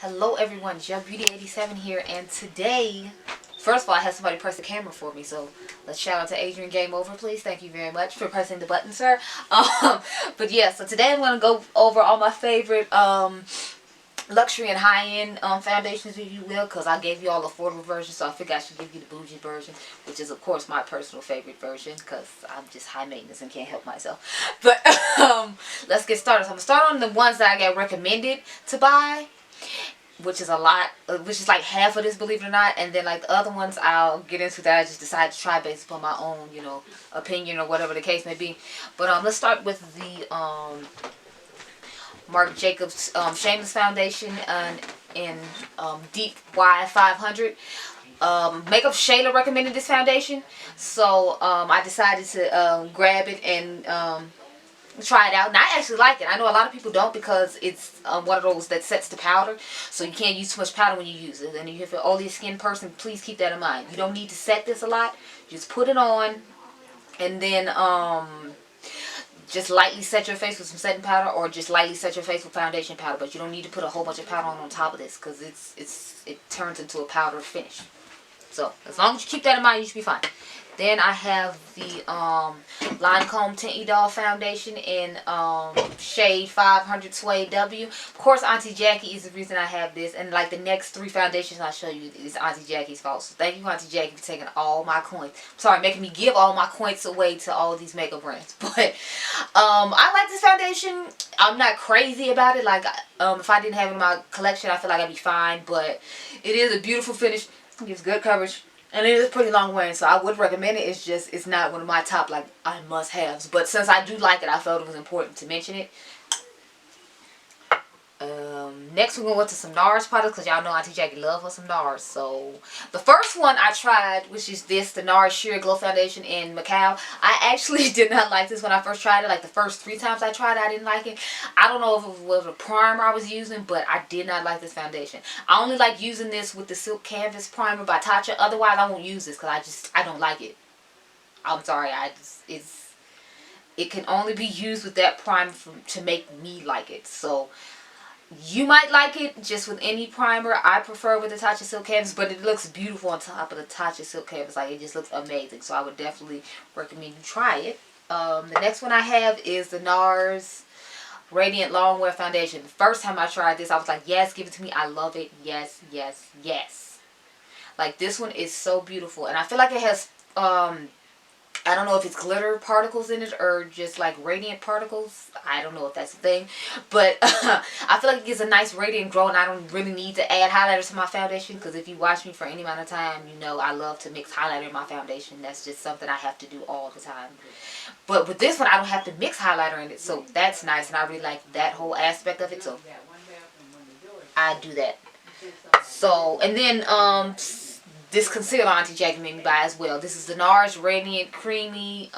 Hello everyone, it's your Beauty 87 here, and today, first of all, I had somebody press the camera for me, so let's shout out to Adriangameover, please. Thank you very much for pressing the button, sir. But yeah, so today I'm going to go over all my favorite luxury and high-end foundations, if you will, because I gave you all affordable versions, so I figured I should give you the bougie version, which is of course my personal favorite version, because I'm just high maintenance and can't help myself. But let's get started. So I'm going to start on the ones that I got recommended to buy, which is a lot, which is like half of this, believe it or not. And then like the other ones I'll get into that I just decided to try based upon my own, opinion or whatever the case may be. But let's start with the Marc Jacobs Shameless Foundation in Deep Y 500. Makeup Shayla recommended this foundation, so I decided to grab it and try it out. And I actually like it. I know a lot of people don't, because it's one of those that sets the powder, so you can't use too much powder when you use it. And if you're an oily skin person, please keep that in mind. You don't need to set this a lot. Just put it on, and then just lightly set your face with some setting powder, or just lightly set your face with foundation powder. But you don't need to put a whole bunch of powder on top of this, because it turns into a powder finish. So as long as you keep that in mind, you should be fine. Then I have the Lancome Tinty Doll Foundation in shade 500 Suede W. Of course, Auntie Jackie is the reason I have this. And like the next three foundations I'll show you is Auntie Jackie's fault. So thank you, Auntie Jackie, for taking all my coins. Sorry, making me give all my coins away to all of these makeup brands. But I like this foundation. I'm not crazy about it. Like if I didn't have it in my collection, I feel like I'd be fine. But it is a beautiful finish. It gives good coverage. And it is pretty long wearing, so I would recommend it. It's just, it's not one of my top, like, I must-haves. But since I do like it, I felt it was important to mention it. Next we're going to go to some NARS products, because y'all know Auntie Jackie loves her some NARS. So, the first one I tried, which is this, the NARS Sheer Glow Foundation in Macau. I actually did not like this when I first tried it. Like, the first 3 times I tried it, I didn't like it. I don't know if it was a primer I was using, but I did not like this foundation. I only like using this with the Silk Canvas Primer by Tatcha. Otherwise, I won't use this, because I don't like it. I'm sorry, it can only be used with that primer to make me like it. So, you might like it just with any primer. I prefer with the Tatcha Silk Canvas, but it looks beautiful on top of the Tatcha Silk Canvas. Like, it just looks amazing. So I would definitely recommend you try it. The next one I have is the NARS Radiant Longwear Foundation. The first time I tried this, I was like, yes, give it to me. I love it. Yes, yes, yes. Like, this one is so beautiful. And I feel like it has I don't know if it's glitter particles in it or just like radiant particles. I don't know if that's a thing. But I feel like it gives a nice radiant glow, and I don't really need to add highlighter to my foundation, because if you watch me for any amount of time, you know I love to mix highlighter in my foundation. That's just something I have to do all the time. But with this one, I don't have to mix highlighter in it, so that's nice, and I really like that whole aspect of it, so I do that. So, and then this concealer Auntie Jackie made me buy as well. This is the NARS Radiant Creamy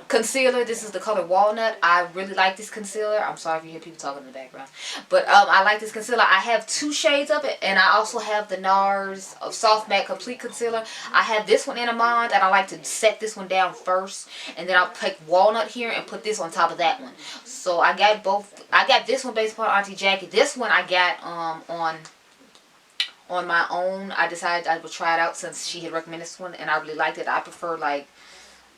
concealer. This is the color Walnut. I really like this concealer. I'm sorry if you hear people talking in the background. But I like this concealer. I have 2 shades of it. And I also have the NARS Soft Matte Complete Concealer. I have this one in a Amande, and I like to set this one down first. And then I'll take Walnut here and put this on top of that one. So I got both. I got this one based upon Auntie Jackie. This one I got on my own. I decided I would try it out since she had recommended this one, and I really liked it. I prefer, like,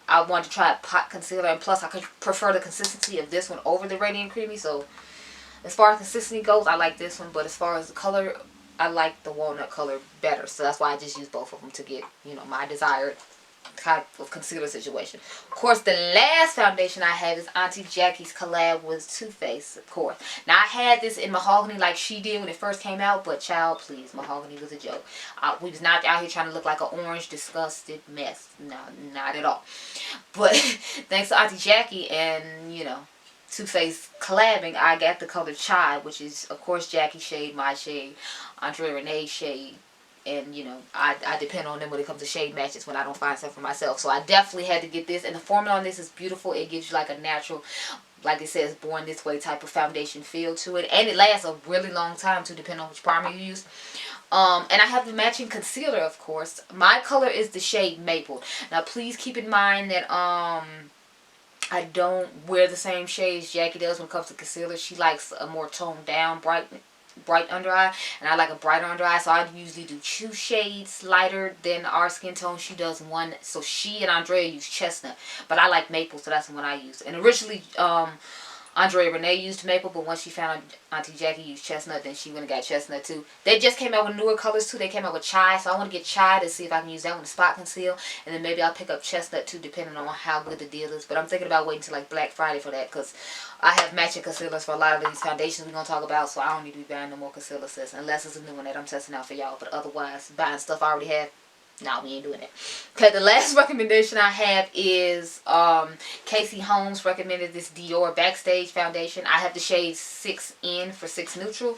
I wanted to try a pot concealer, and plus I could prefer the consistency of this one over the Radiant Creamy. So as far as consistency goes, I like this one, but as far as the color, I like the walnut color better. So that's why I just use both of them to get, my desired type of concealer situation. Of course, the last foundation I have is Auntie Jackie's collab with Too Faced, of course. Now, I had this in mahogany like she did when it first came out, but child, please, mahogany was a joke. We was not out here trying to look like an orange, disgusted mess. No, not at all. But thanks to Auntie Jackie and, Too Faced collabing, I got the color Chai, which is, of course, Jackie's shade, my shade, Andrea Renee's shade. And, I depend on them when it comes to shade matches when I don't find stuff for myself. So I definitely had to get this. And the formula on this is beautiful. It gives you like a natural, like it says, born this way type of foundation feel to it. And it lasts a really long time too, depending on which primer you use. And I have the matching concealer, of course. My color is the shade Maple. Now, please keep in mind that I don't wear the same shades Jackie does when it comes to concealer. She likes a more toned down, bright bright under eye, and I like a brighter under eye, so I usually do 2 shades lighter than our skin tone. She does one, so she and Andrea use chestnut, but I like maple, so that's the one I use. And originally Andrea Renee used maple, but once she found Auntie Jackie used chestnut, then she went and got chestnut too. They just came out with newer colors too. They came out with chai, so I want to get chai to see if I can use that one to spot conceal, and then maybe I'll pick up chestnut too, depending on how good the deal is. But I'm thinking about waiting till like Black Friday for that, because I have matching concealers for a lot of these foundations we're gonna talk about, so I don't need to be buying no more concealer sets unless it's a new one that I'm testing out for y'all. But otherwise, buying stuff I already have, no, we ain't doing it. Okay, the last recommendation I have is Casey Holmes recommended this Dior Backstage foundation. I have the shade 6N for 6 Neutral.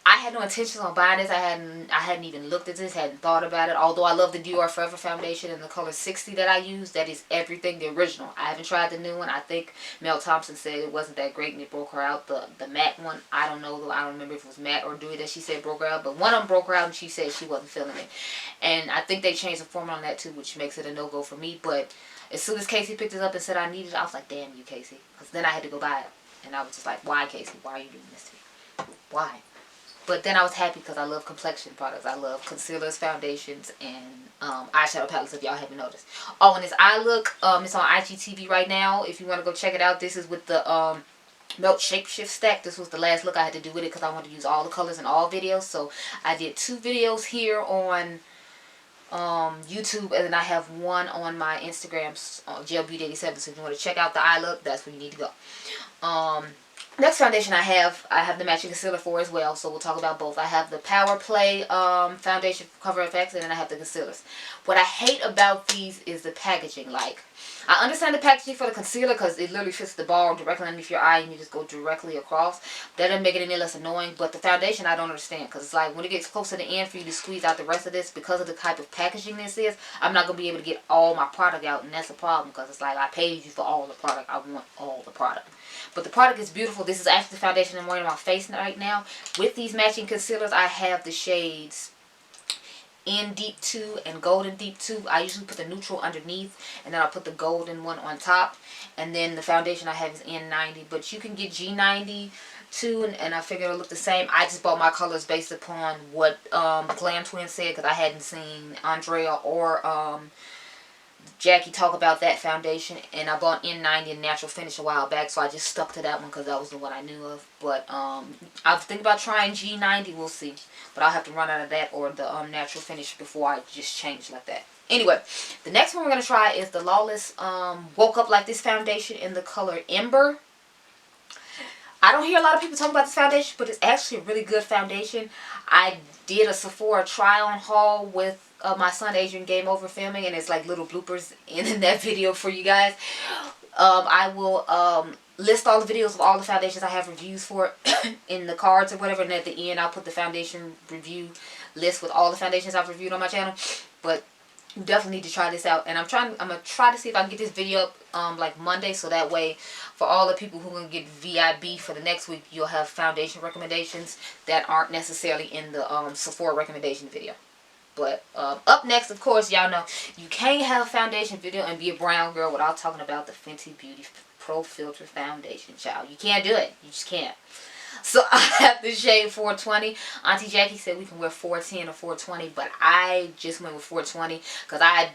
I had no intentions on buying this. I hadn't even looked at this, hadn't thought about it. Although I love the Dior Forever foundation in the color 60 that I use. That is everything, the original. I haven't tried the new one. I think Mel Thompson said it wasn't that great and it broke her out. The matte one, I don't know though. I don't remember if it was matte or dewy that she said broke her out. But one of them broke her out and she said she wasn't feeling it. And I think they changed the formula on that too, which makes it a no-go for me. But as soon as Casey picked it up and said I needed it, I was like, damn you, Casey. Because then I had to go buy it. And I was just like, why, Casey? Why are you doing this to me? Why? But then I was happy because I love complexion products. I love concealers, foundations, and eyeshadow palettes, if y'all haven't noticed. Oh, and this eye look, it's on IGTV right now. If you want to go check it out, this is with the Melt Shapeshift stack. This was the last look I had to do with it because I wanted to use all the colors in all videos. So I did 2 videos here on YouTube, and then I have one on my Instagram, JLBeauty87. So if you want to check out the eye look, that's where you need to go. Next foundation I have the matching concealer for as well, so we'll talk about both. I have the Power Play foundation for Cover FX, and then I have the concealers. What I hate about these is the packaging. Like, I understand the packaging for the concealer because it literally fits the ball directly underneath your eye and you just go directly across. That doesn't make it any less annoying, but the foundation I don't understand because it's like when it gets close to the end for you to squeeze out the rest of this, because of the type of packaging this is, I'm not going to be able to get all my product out, and that's a problem because it's like I paid you for all the product. I want all the product. But the product is beautiful. This is actually the foundation I'm wearing on my face right now. With these matching concealers, I have the shades in Deep 2 and Golden Deep 2. I usually put the neutral underneath, and then I'll put the golden one on top. And then the foundation I have is N90. But you can get G90 too, and I figure it'll look the same. I just bought my colors based upon what Glam Twin said, because I hadn't seen Andrea or Jackie talk about that foundation, and I bought N90 and Natural Finish a while back, so I just stuck to that one because that was the one I knew of. But I was thinking about trying G90, we'll see, but I'll have to run out of that or the Natural Finish before I just change like that. Anyway, the next one we're going to try is the Lawless Woke Up Like This foundation in the color Ember. I don't hear a lot of people talk about this foundation, but it's actually a really good foundation. I did a Sephora try-on haul with my son Adriangameover filming, and it's like little bloopers in that video for you guys. I will list all the videos of all the foundations I have reviews for in the cards or whatever, and at the end I'll put the foundation review list with all the foundations I've reviewed on my channel. But you definitely need to try this out, and I'm gonna try to see if I can get this video up like Monday, so that way for all the people who are gonna get VIB for the next week, you'll have foundation recommendations that aren't necessarily in the Sephora recommendation video. But up next, of course, y'all know you can't have a foundation video and be a brown girl without talking about the Fenty Beauty Pro Filter Foundation, child. You can't do it. You just can't. So I have the shade 420. Auntie Jackie said we can wear 410 or 420, but I just went with 420 because I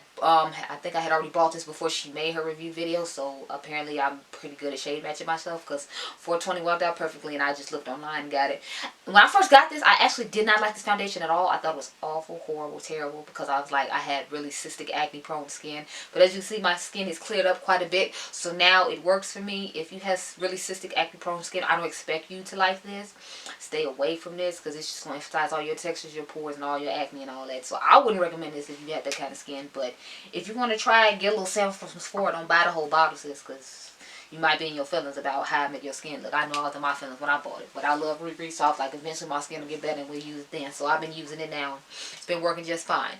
think I had already bought this before she made her review video, so apparently I'm pretty good at shade matching myself because 420 worked out perfectly, and I just looked online and got it. When I first got this, I actually did not like this foundation at all. I thought it was awful, horrible, terrible, because I was like, I had really cystic acne prone skin, but as you see, my skin has cleared up quite a bit, so now it works for me. If you have really cystic acne prone skin, I don't expect you to like this. Stay away from this because it's just going to emphasize all your textures, your pores, and all your acne and all that. So I wouldn't recommend this if you have that kind of skin, but if you want to try and get a little sample from Sephora, don't buy the whole bottle, sis, because you might be in your feelings about how it made your skin look. I know I was in my feelings when I bought it, but I love Riri Soft. Like, eventually my skin will get better and we'll use it then. So I've been using it now. It's been working just fine.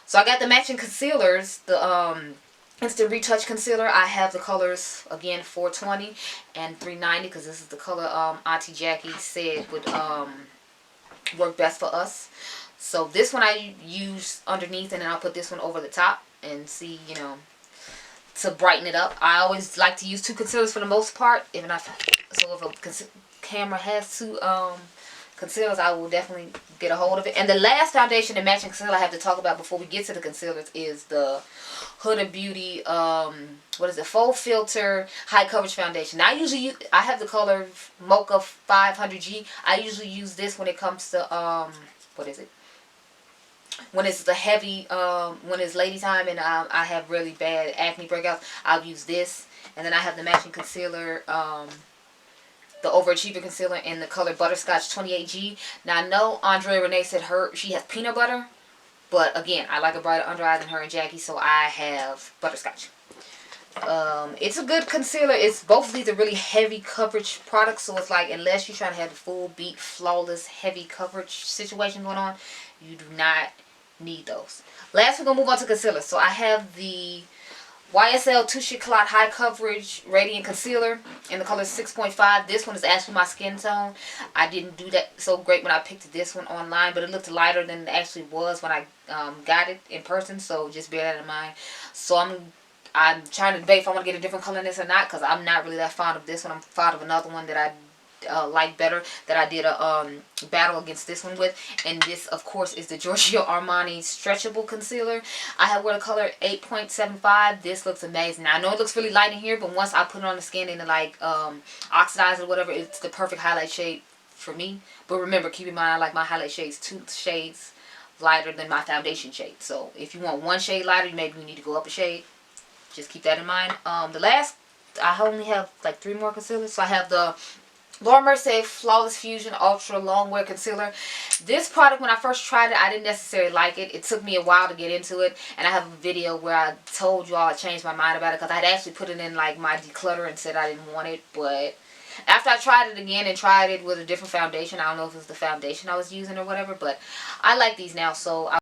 So I got the matching concealers, the Instant Retouch Concealer. I have the colors, again, 420 and 390, because this is the color Auntie Jackie said would work best for us. So this one I use underneath, and then I'll put this one over the top and see, you know, to brighten it up. I always like to use 2 concealers for the most part. So if a camera has 2 concealers, I will definitely get a hold of it. And the last foundation and matching concealer I have to talk about before we get to the concealers is the Huda Beauty, what is it, Full Filter High Coverage Foundation. Now, I have the color Mocha 500G. I usually use this when it comes to, what is it? When it's the heavy, when it's lady time and I have really bad acne breakouts, I'll use this. And then I have the matching concealer, the Overachiever concealer in the color Butterscotch 28G. Now, I know Andrea Renee said she has peanut butter. But again, I like a brighter under eye than her and Jackie, so I have Butterscotch. It's a good concealer. Both of these are really heavy coverage products, so it's like unless you're trying to have the full beat, flawless, heavy coverage situation going on, you do not need those. Last, we're going to move on to concealer. So I have the YSL Touche Éclat High Coverage Radiant Concealer in the color 6.5. This one is actually my skin tone. I didn't do that so great when I picked this one online, but it looked lighter than it actually was when I got it in person, so just bear that in mind. So I'm trying to debate if I want to get a different color in this or not, because I'm not really that fond of this one. I'm fond of another one that I like better, that I did a battle against this one with. And this, of course, is the Giorgio Armani Stretchable Concealer. I have wear the color 8.75. This looks amazing. Now, I know it looks really light in here, but once I put it on the skin and it like oxidize or whatever, it's the perfect highlight shade for me. But remember, keep in mind, I like my highlight shades 2 shades lighter than my foundation shade. So if you want one shade lighter, maybe you need to go up a shade. Just keep that in mind. The last, I only have like 3 more concealers. So I have the Laura Mercier Flawless Fusion Ultra Longwear Concealer. This product, when I first tried it, I didn't necessarily like it. It took me a while to get into it. And I have a video where I told you all I changed my mind about it, because I had actually put it in like my declutter and said I didn't want it. But after I tried it again and tried it with a different foundation, I don't know if it was the foundation I was using or whatever, but I like these now. So